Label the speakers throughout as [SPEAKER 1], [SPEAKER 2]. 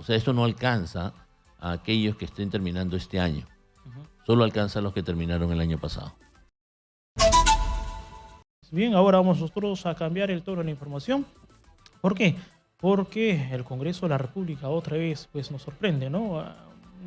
[SPEAKER 1] O sea, esto no alcanza a aquellos que estén terminando este año. Solo alcanza a los que terminaron el año pasado.
[SPEAKER 2] Bien, ahora vamos nosotros a cambiar el tono de la información. ¿Por qué? Porque el Congreso de la República otra vez pues, nos sorprende, ¿no?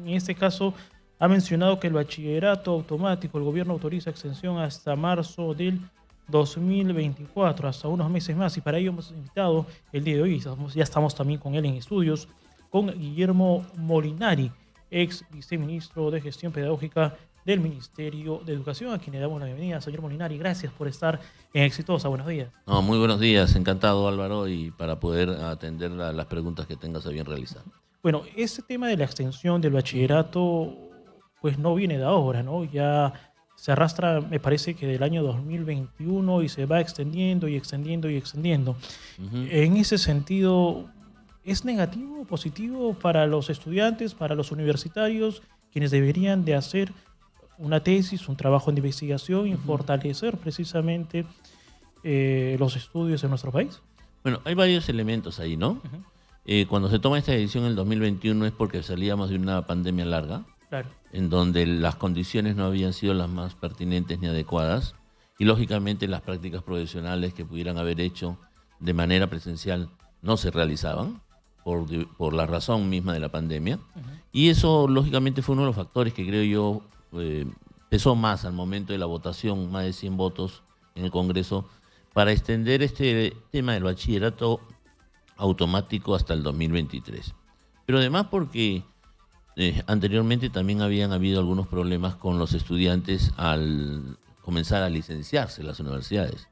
[SPEAKER 2] En este caso ha mencionado que el bachillerato automático, el gobierno autoriza extensión hasta marzo del 2024, hasta unos meses más, y para ello hemos invitado el día de hoy, ya estamos también con él en estudios, con Guillermo Molinari, ex viceministro de Gestión Pedagógica del Ministerio de Educación, a quien le damos la bienvenida. Señor Molinari, gracias por estar en Exitosa. Buenos días.
[SPEAKER 1] No, muy buenos días, encantado Álvaro, y para poder atender las preguntas que tengas a bien realizar.
[SPEAKER 2] Bueno, este tema de la extensión del bachillerato pues no viene de ahora, ¿no? Ya se arrastra, me parece que del año 2021 y se va extendiendo y extendiendo y extendiendo. En ese sentido, ¿es negativo o positivo para los estudiantes, para los universitarios, quienes deberían de hacer una tesis, un trabajo de investigación y fortalecer precisamente los estudios en nuestro país?
[SPEAKER 1] Bueno, hay varios elementos ahí, ¿no? Cuando se toma esta decisión en el 2021 es porque salíamos de una pandemia larga,
[SPEAKER 2] claro,
[SPEAKER 1] en donde las condiciones no habían sido las más pertinentes ni adecuadas, y lógicamente las prácticas profesionales que pudieran haber hecho de manera presencial no se realizaban por la razón misma de la pandemia, y eso lógicamente fue uno de los factores que creo yo pesó más al momento de la votación, más de 100 votos en el Congreso, para extender este tema del bachillerato automático hasta el 2023. Pero además porque anteriormente también habían habido algunos problemas con los estudiantes al comenzar a licenciarse en las universidades.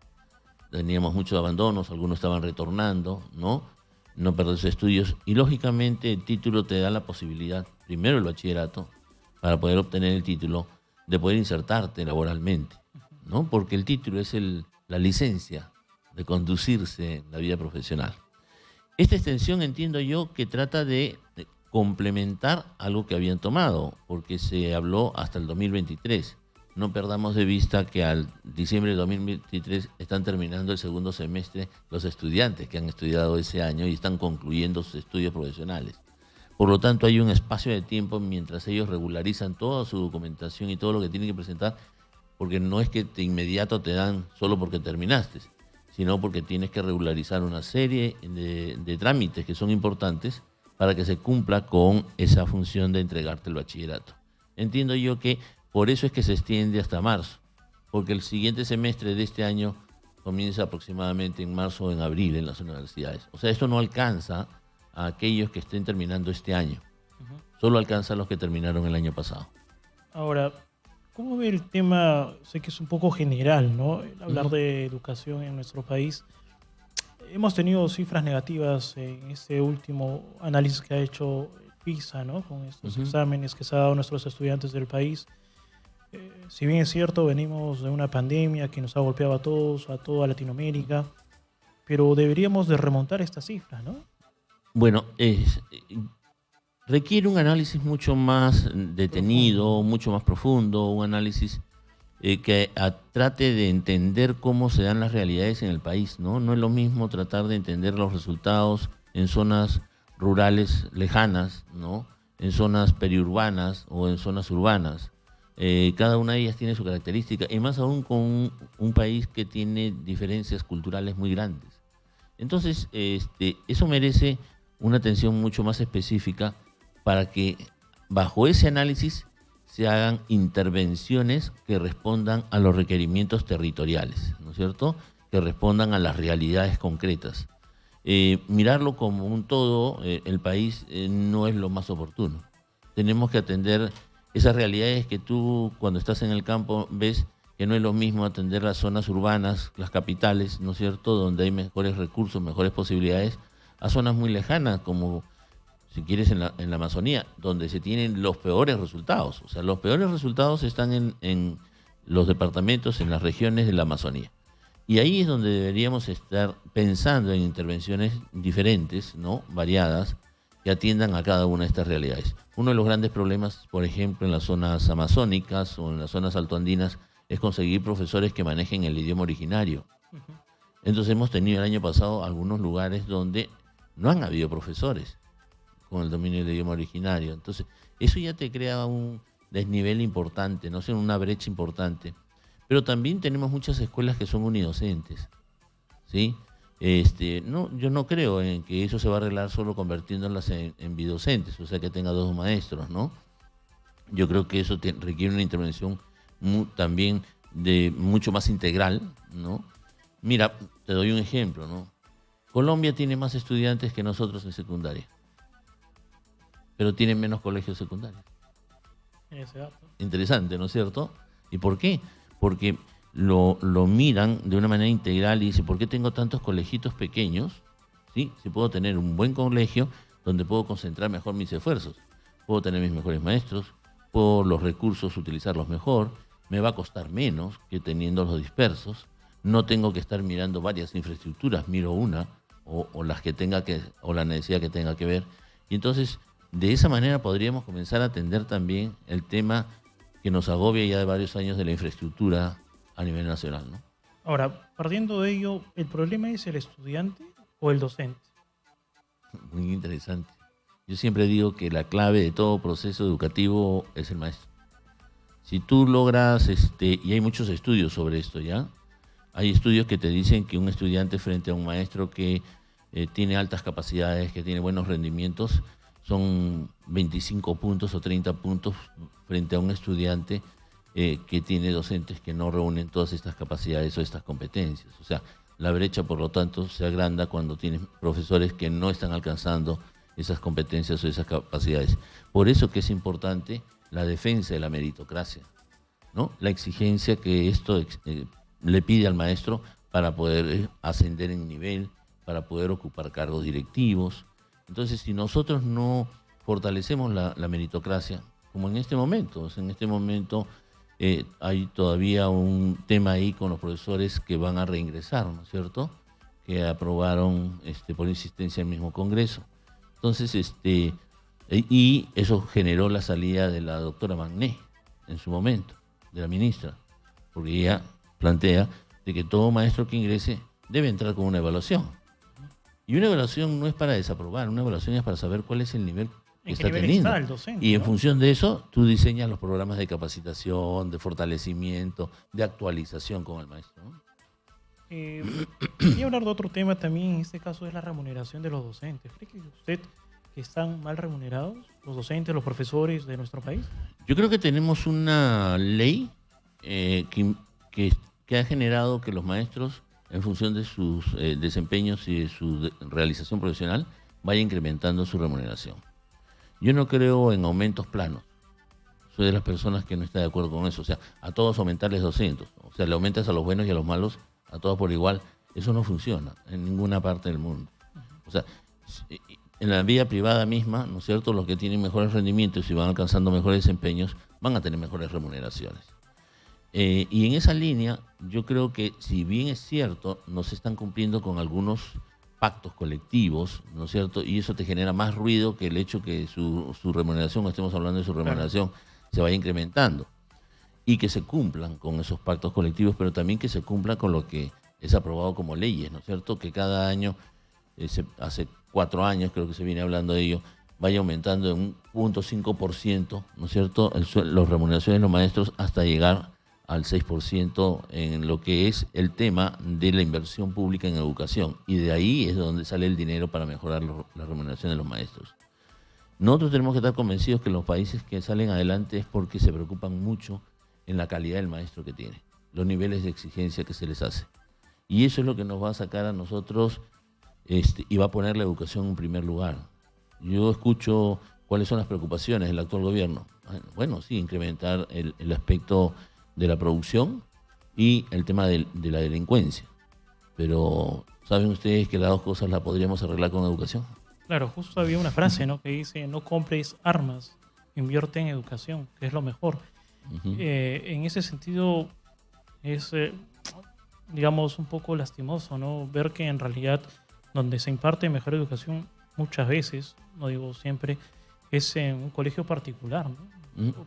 [SPEAKER 1] Teníamos muchos abandonos, algunos estaban retornando, no perder sus estudios, y lógicamente el título te da la posibilidad, primero el bachillerato, para poder obtener el título, de poder insertarte laboralmente, ¿no? Porque el título es la licencia de conducirse en la vida profesional. Esta extensión entiendo yo que trata de complementar algo que habían tomado, porque se habló hasta el 2023. No perdamos de vista que al diciembre de 2023 están terminando el segundo semestre los estudiantes que han estudiado ese año y están concluyendo sus estudios profesionales. Por lo tanto, hay un espacio de tiempo mientras ellos regularizan toda su documentación y todo lo que tienen que presentar, porque no es que de inmediato te dan solo porque terminaste, sino porque tienes que regularizar una serie de trámites que son importantes para que se cumpla con esa función de entregarte el bachillerato. Entiendo yo que por eso es que se extiende hasta marzo, porque el siguiente semestre de este año comienza aproximadamente en marzo o en abril en las universidades. O sea, esto no alcanza a aquellos que estén terminando este año. Solo alcanza a los que terminaron el año pasado.
[SPEAKER 2] Ahora, ¿cómo ve el tema? Sé que es un poco general, ¿no? El hablar de educación en nuestro país. Hemos tenido cifras negativas en este último análisis que ha hecho PISA, ¿no? Con estos exámenes que se ha dado a nuestros estudiantes del país. Si bien es cierto, venimos de una pandemia que nos ha golpeado a todos, a toda Latinoamérica, pero deberíamos de remontar estas cifras, ¿no?
[SPEAKER 1] Bueno, requiere un análisis mucho más detenido, mucho más profundo, un análisis que trate de entender cómo se dan las realidades en el país, ¿no? No es lo mismo tratar de entender los resultados en zonas rurales lejanas, ¿no? En zonas periurbanas o en zonas urbanas. Cada una de ellas tiene su característica, y más aún con un país que tiene diferencias culturales muy grandes. Entonces, eso merece una atención mucho más específica para que bajo ese análisis se hagan intervenciones que respondan a los requerimientos territoriales, ¿no es cierto? Que respondan a las realidades concretas. Mirarlo como un todo, el país no es lo más oportuno. Tenemos que atender esas realidades que tú cuando estás en el campo ves que no es lo mismo atender las zonas urbanas, las capitales, ¿no es cierto?, donde hay mejores recursos, mejores posibilidades, a zonas muy lejanas, como si quieres en la Amazonía, donde se tienen los peores resultados. O sea, los peores resultados están en los departamentos, en las regiones de la Amazonía. Y ahí es donde deberíamos estar pensando en intervenciones diferentes, ¿no?, variadas, que atiendan a cada una de estas realidades. Uno de los grandes problemas, por ejemplo, en las zonas amazónicas o en las zonas altoandinas, es conseguir profesores que manejen el idioma originario. Entonces hemos tenido el año pasado algunos lugares donde no han habido profesores con el dominio del idioma originario. Entonces, eso ya te crea un desnivel importante, no sé, una brecha importante. Pero también tenemos muchas escuelas que son unidocentes, ¿sí? No, yo no creo en que eso se va a arreglar solo convirtiéndolas en bidocentes, o sea, que tenga 2 maestros, ¿no? Yo creo que eso requiere una intervención también mucho más integral, ¿no? Mira, te doy un ejemplo, ¿no? Colombia tiene más estudiantes que nosotros en secundaria, pero tiene menos colegios secundarios. Interesante, ¿no es cierto? ¿Y por qué? Porque lo miran de una manera integral y dicen, ¿por qué tengo tantos colegitos pequeños? ¿Sí? Si puedo tener un buen colegio donde puedo concentrar mejor mis esfuerzos, puedo tener mis mejores maestros, puedo los recursos utilizarlos mejor, me va a costar menos que teniendo los dispersos, no tengo que estar mirando varias infraestructuras, miro una o las que tenga o la necesidad que tenga que ver. Y entonces, de esa manera podríamos comenzar a atender también el tema que nos agobia ya de varios años de la infraestructura a nivel nacional, ¿no?
[SPEAKER 2] Ahora, partiendo de ello, ¿el problema es el estudiante o el docente?
[SPEAKER 1] Muy interesante. Yo siempre digo que la clave de todo proceso educativo es el maestro. Si tú logras, y hay muchos estudios sobre esto ya, hay estudios que te dicen que un estudiante frente a un maestro que tiene altas capacidades, que tiene buenos rendimientos, son 25 puntos o 30 puntos frente a un estudiante que tiene docentes que no reúnen todas estas capacidades o estas competencias. O sea, la brecha, por lo tanto, se agranda cuando tienes profesores que no están alcanzando esas competencias o esas capacidades. Por eso que es importante la defensa de la meritocracia, ¿no? La exigencia que esto le pide al maestro para poder ascender en nivel, para poder ocupar cargos directivos. Entonces, si nosotros no fortalecemos la meritocracia, como en este momento, hay todavía un tema ahí con los profesores que van a reingresar, ¿no es cierto?, que aprobaron por insistencia el mismo Congreso. Entonces, y eso generó la salida de la doctora Magné en su momento, de la ministra, porque ella plantea de que todo maestro que ingrese debe entrar con una evaluación. Y una evaluación no es para desaprobar, una evaluación es para saber cuál es el nivel que está teniendo.
[SPEAKER 2] Está el docente,
[SPEAKER 1] y en
[SPEAKER 2] ¿no?
[SPEAKER 1] función de eso, tú diseñas los programas de capacitación, de fortalecimiento, de actualización con el maestro, ¿no?
[SPEAKER 2] Quería hablar de otro tema también, en este caso es la remuneración de los docentes. ¿Cree que usted que están mal remunerados los docentes, los profesores de nuestro país?
[SPEAKER 1] Yo creo que tenemos una ley que ha generado que los maestros, en función de sus desempeños y de su realización profesional, vaya incrementando su remuneración. Yo no creo en aumentos planos. Soy de las personas que no está de acuerdo con eso. O sea, a todos aumentarles 200. O sea, le aumentas a los buenos y a los malos, a todos por igual. Eso no funciona en ninguna parte del mundo. O sea, en la vida privada misma, ¿no es cierto?, los que tienen mejores rendimientos y van alcanzando mejores desempeños van a tener mejores remuneraciones. Y en esa línea, yo creo que, si bien es cierto, no se están cumpliendo con algunos pactos colectivos, ¿no es cierto?, y eso te genera más ruido que el hecho que su remuneración, o estemos hablando de su remuneración, se vaya incrementando. Y que se cumplan con esos pactos colectivos, pero también que se cumplan con lo que es aprobado como leyes, ¿no es cierto?, que cada año, hace 4 años creo que se viene hablando de ello, vaya aumentando en 1.5%, ¿no es cierto?, las remuneraciones de los maestros hasta llegar al 6% en lo que es el tema de la inversión pública en educación. Y de ahí es donde sale el dinero para mejorar la remuneración de los maestros. Nosotros tenemos que estar convencidos que los países que salen adelante es porque se preocupan mucho en la calidad del maestro que tiene, los niveles de exigencia que se les hace. Y eso es lo que nos va a sacar a nosotros y va a poner la educación en primer lugar. Yo escucho cuáles son las preocupaciones del actual gobierno. Bueno, sí, incrementar el aspecto de la producción y el tema de la delincuencia. Pero, ¿saben ustedes que las dos cosas las podríamos arreglar con educación?
[SPEAKER 2] Claro, justo había una frase, ¿no?, que dice: no compres armas, invierte en educación, que es lo mejor. En ese sentido es, digamos, un poco lastimoso, ¿no?, ver que en realidad donde se imparte mejor educación muchas veces, no digo siempre, es en un colegio particular, ¿no?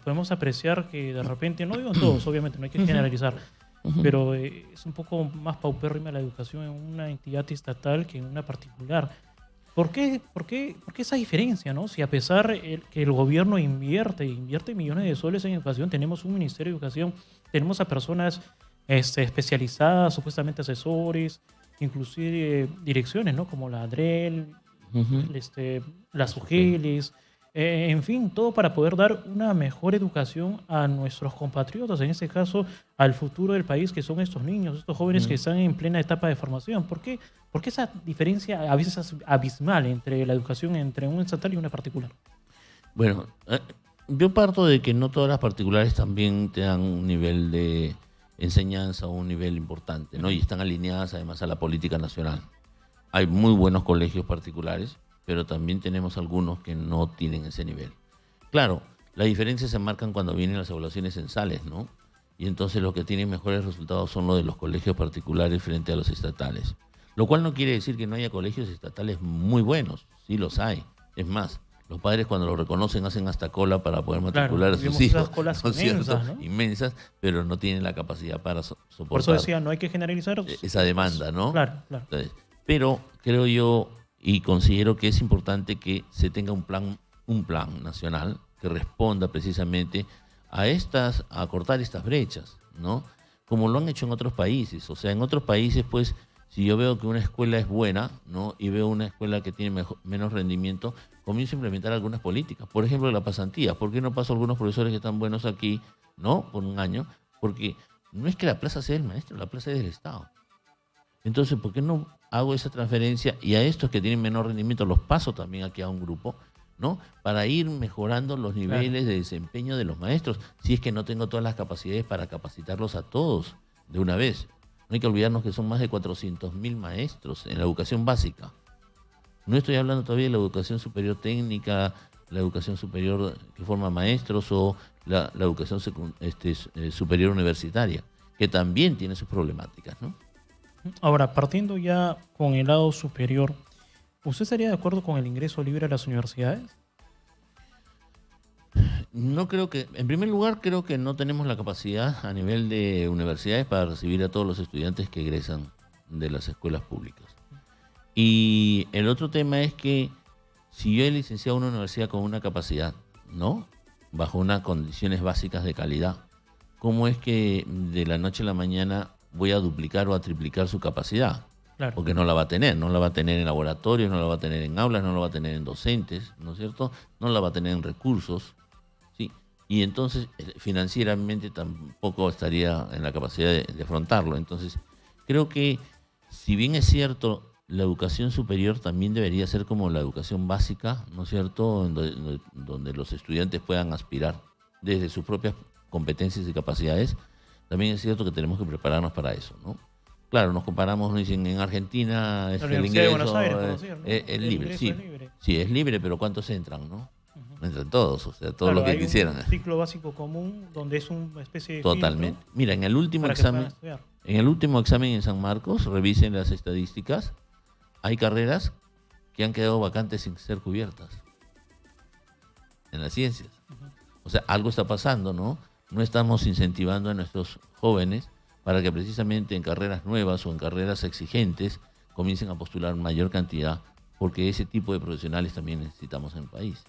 [SPEAKER 2] Podemos apreciar que de repente, no digo en todos, obviamente, no hay que generalizar, pero es un poco más paupérrima la educación en una entidad estatal que en una particular. por qué esa diferencia, ¿no? Si a pesar que el gobierno invierte millones de soles en educación, tenemos un Ministerio de Educación, tenemos a personas especializadas, supuestamente asesores, inclusive direcciones, ¿no? Como la ADREL,
[SPEAKER 1] Ujú.
[SPEAKER 2] las
[SPEAKER 1] Ok.
[SPEAKER 2] UGELES, en fin, todo para poder dar una mejor educación a nuestros compatriotas, en este caso al futuro del país, que son estos niños, estos jóvenes que
[SPEAKER 1] Ujú.
[SPEAKER 2] están en plena etapa de formación. ¿Por qué esa diferencia a veces es abismal entre la educación entre una estatal y una particular?
[SPEAKER 1] Bueno, yo parto de que no todas las particulares también te dan un nivel de enseñanza o un nivel importante, ¿no? Y
[SPEAKER 2] Ujú.
[SPEAKER 1] están alineadas además a la política nacional. Hay muy buenos colegios particulares, pero también tenemos algunos que no tienen ese nivel. Claro, las diferencias se marcan cuando vienen las evaluaciones censales, ¿no? Y entonces los que tienen mejores resultados son los de los colegios particulares frente a los estatales. Lo cual no quiere decir que no haya colegios estatales muy buenos, sí los hay. Es más, los padres cuando los reconocen hacen hasta cola para poder
[SPEAKER 2] Claro,
[SPEAKER 1] matricular a sus
[SPEAKER 2] vimos esas
[SPEAKER 1] hijos,
[SPEAKER 2] colas
[SPEAKER 1] ¿no es cierto?
[SPEAKER 2] inmensas, ¿no?
[SPEAKER 1] Inmensas, pero no tienen la capacidad para
[SPEAKER 2] Por eso
[SPEAKER 1] soportar
[SPEAKER 2] decía, no hay que generalizar.
[SPEAKER 1] esa demanda, ¿no?
[SPEAKER 2] Claro, claro.
[SPEAKER 1] Entonces, pero creo yo y considero que es importante que se tenga un plan nacional que responda precisamente a cortar estas brechas, ¿no? Como lo han hecho en otros países. O sea, en otros países, pues, si yo veo que una escuela es buena, ¿no? Y veo una escuela que tiene menos rendimiento, comienzo a implementar algunas políticas. Por ejemplo, la pasantía. ¿Por qué no paso a algunos profesores que están buenos aquí, ¿no? Por un año. Porque no es que la plaza sea del maestro, la plaza es del Estado. Entonces, ¿por qué no hago esa transferencia y a estos que tienen menor rendimiento los paso también aquí a un grupo, ¿no? Para ir mejorando los
[SPEAKER 2] Claro.
[SPEAKER 1] niveles de desempeño de los maestros, si es que no tengo todas las capacidades para capacitarlos a todos de una vez. No hay que olvidarnos que son más de 400.000 maestros en la educación básica. No estoy hablando todavía de la educación superior técnica, la educación superior que forma maestros o la educación superior universitaria, que también tiene sus problemáticas, ¿no?
[SPEAKER 2] Ahora, partiendo ya con el lado superior, ¿usted estaría de acuerdo con el ingreso libre a las universidades?
[SPEAKER 1] No creo que, en primer lugar, creo que no tenemos la capacidad a nivel de universidades para recibir a todos los estudiantes que egresan de las escuelas públicas. Y el otro tema es que si yo he licenciado una universidad con una capacidad, ¿no? Bajo unas condiciones básicas de calidad, ¿cómo es que de la noche a la mañana voy a duplicar o a triplicar su capacidad?
[SPEAKER 2] Claro.
[SPEAKER 1] Porque no la va a tener, no la va a tener en laboratorios, no la va a tener en aulas, no la va a tener en docentes, ¿no es cierto? No la va a tener en recursos, ¿sí? Y entonces financieramente tampoco estaría en la capacidad de afrontarlo. Entonces, creo que si bien es cierto, la educación superior también debería ser como la educación básica, ¿no es cierto? Donde los estudiantes puedan aspirar desde sus propias competencias y capacidades, también es cierto que tenemos que prepararnos para eso, ¿no? Claro, nos comparamos, nos dicen en Argentina
[SPEAKER 2] La
[SPEAKER 1] el
[SPEAKER 2] Universidad de Buenos Aires,
[SPEAKER 1] ingreso
[SPEAKER 2] por decir, ¿no?
[SPEAKER 1] es
[SPEAKER 2] El
[SPEAKER 1] libre,
[SPEAKER 2] ingreso
[SPEAKER 1] sí,
[SPEAKER 2] es libre.
[SPEAKER 1] sí, es libre, pero ¿cuántos entran, no?
[SPEAKER 2] Ujú.
[SPEAKER 1] No entran todos, o sea, todos los
[SPEAKER 2] Claro,
[SPEAKER 1] que
[SPEAKER 2] hay un
[SPEAKER 1] quisieran.
[SPEAKER 2] ciclo básico común donde es una especie de filtro
[SPEAKER 1] Totalmente. Mira,
[SPEAKER 2] para que puedan estudiar.
[SPEAKER 1] En el último examen en San Marcos, revisen las estadísticas, hay carreras que han quedado vacantes sin ser cubiertas en las ciencias.
[SPEAKER 2] Ujú.
[SPEAKER 1] O sea, algo está pasando, ¿no? No estamos incentivando a nuestros jóvenes para que precisamente en carreras nuevas o en carreras exigentes comiencen a postular mayor cantidad, porque ese tipo de profesionales también necesitamos en el país.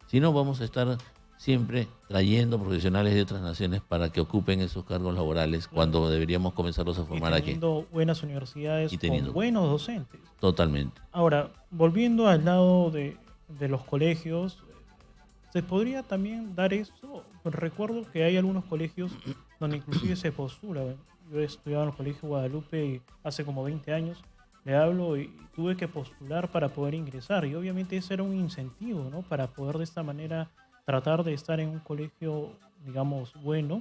[SPEAKER 1] Si no, vamos a estar siempre trayendo profesionales de otras naciones para que ocupen esos cargos laborales
[SPEAKER 2] Claro.
[SPEAKER 1] cuando deberíamos comenzarlos a
[SPEAKER 2] Y
[SPEAKER 1] formar aquí.
[SPEAKER 2] teniendo buenas universidades
[SPEAKER 1] Y
[SPEAKER 2] con
[SPEAKER 1] teniendo,
[SPEAKER 2] buenos docentes.
[SPEAKER 1] totalmente.
[SPEAKER 2] Ahora, volviendo al lado de los colegios, ¿se podría también dar eso? Recuerdo que hay algunos colegios donde inclusive se postula. Bueno, yo he estudiado en el Colegio Guadalupe y hace como 20 años, le hablo y tuve que postular para poder ingresar. Y obviamente ese era un incentivo, ¿no? Para poder de esta manera tratar de estar en un colegio, digamos, bueno.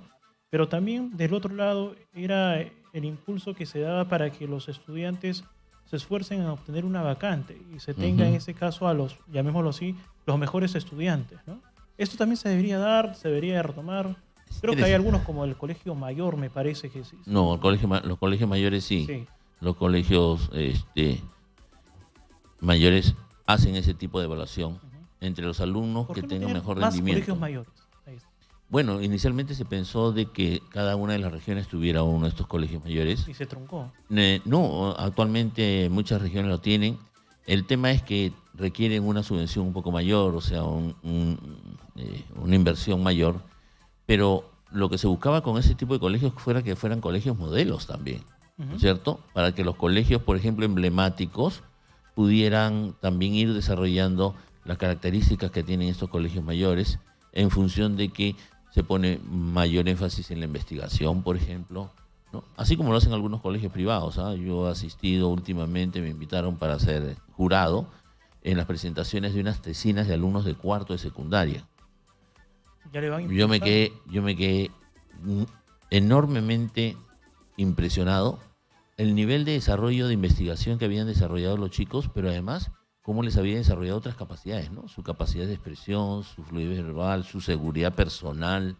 [SPEAKER 2] Pero también del otro lado era el impulso que se daba para que los estudiantes se esfuercen en obtener una vacante y se tenga en
[SPEAKER 1] Ujú.
[SPEAKER 2] este caso a los, llamémoslo así, los mejores estudiantes, ¿no? Esto también se debería dar, se debería retomar. Creo que hay algunos como el Colegio Mayor, me parece que sí.
[SPEAKER 1] No, los colegios mayores sí.
[SPEAKER 2] Sí.
[SPEAKER 1] Los colegios mayores hacen ese tipo de evaluación
[SPEAKER 2] Ujú.
[SPEAKER 1] entre los alumnos
[SPEAKER 2] ¿Por
[SPEAKER 1] que
[SPEAKER 2] qué no
[SPEAKER 1] tengan
[SPEAKER 2] tener
[SPEAKER 1] mejor
[SPEAKER 2] más
[SPEAKER 1] rendimiento.
[SPEAKER 2] colegios mayores? Ahí está.
[SPEAKER 1] Bueno, inicialmente se pensó de que cada una de las regiones tuviera uno de estos colegios mayores.
[SPEAKER 2] Y se truncó.
[SPEAKER 1] No, actualmente muchas regiones lo tienen El tema es que requieren una subvención un poco mayor, o sea, una inversión mayor, pero lo que se buscaba con ese tipo de colegios fuera que fueran colegios modelos también, ¿no es cierto? Para que los colegios, por ejemplo, emblemáticos, pudieran también ir desarrollando las características que tienen estos colegios mayores en función de que se pone mayor énfasis en la investigación, por ejemplo, ¿no? Así como lo hacen algunos colegios privados, ¿ah? Yo he asistido últimamente, me invitaron para ser jurado en las presentaciones de unas tesinas de alumnos de cuarto de secundaria.
[SPEAKER 2] Ya le van
[SPEAKER 1] Yo me quedé enormemente impresionado el nivel de desarrollo de investigación que habían desarrollado los chicos, pero además cómo les habían desarrollado otras capacidades, ¿no? Su capacidad de expresión, su fluidez verbal, su seguridad personal,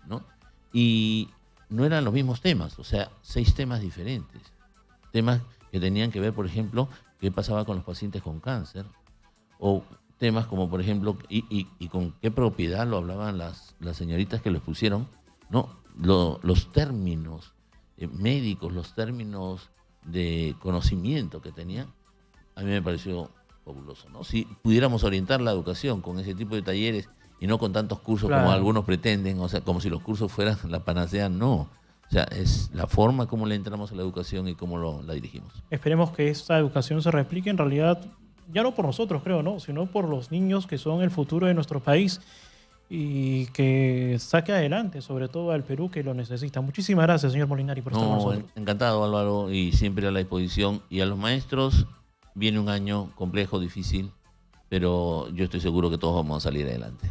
[SPEAKER 1] ¿no? Y no eran los mismos temas, o sea, 6 temas diferentes. Temas que tenían que ver, por ejemplo, qué pasaba con los pacientes con cáncer, o temas como, por ejemplo, y con qué propiedad lo hablaban las señoritas que lo expusieron, ¿no? Los términos médicos, los términos de conocimiento que tenían, a mí me pareció fabuloso, ¿no? Si pudiéramos orientar la educación con ese tipo de talleres y no con tantos cursos como algunos pretenden, o sea, como si los cursos fueran la panacea, no. O sea, es la forma como le entramos a la educación y cómo la dirigimos.
[SPEAKER 2] Esperemos que esta educación se replique en realidad, ya no por nosotros, creo, ¿no? Sino por los niños que son el futuro de nuestro país y que saque adelante, sobre todo al Perú que lo necesita. Muchísimas gracias, señor Molinari, por estar con nosotros.
[SPEAKER 1] Encantado, Álvaro, y siempre a la disposición. Y a los maestros, viene un año complejo, difícil, pero yo estoy seguro que todos vamos a salir adelante.